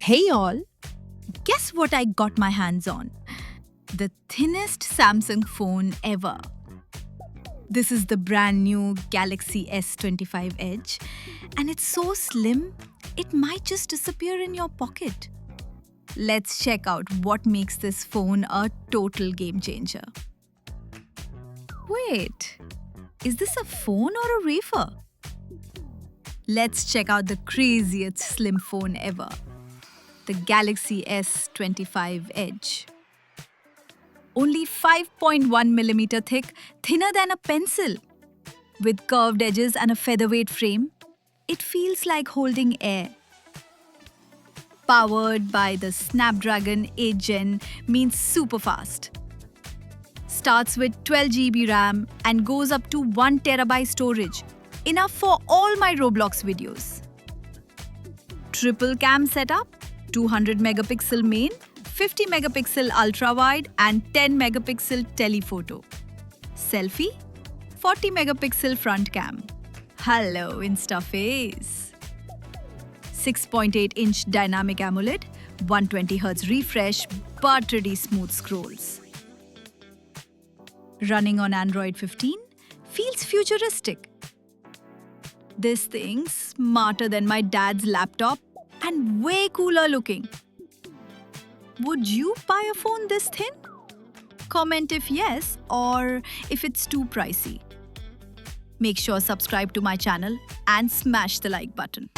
Hey all, guess what I got my hands on? The thinnest Samsung phone ever. This is the brand new Galaxy S25 Edge, and it's so slim, it might just disappear in your pocket. Let's check out what makes this phone a total game changer. Wait, is this a phone or a wafer? Let's check out the craziest slim phone ever, the Galaxy S25 Edge. Only 5.1mm thick, thinner than a pencil. With curved edges and a featherweight frame, it feels like holding air. Powered by the Snapdragon 8 Gen means super fast. Starts with 12GB RAM and goes up to 1TB storage, enough for all my Roblox videos. Triple cam setup, 200 megapixel main, 50 megapixel ultra wide and 10 megapixel telephoto. Selfie, 40 megapixel front cam. Hello Instaface. 6.8-inch dynamic AMOLED, 120Hz refresh, buttery smooth scrolls. Running on Android 15, feels futuristic. This thing's smarter than my dad's laptop and way cooler looking. Would you buy a phone this thin? Comment if yes or if it's too pricey. Make sure subscribe to my channel and smash the like button.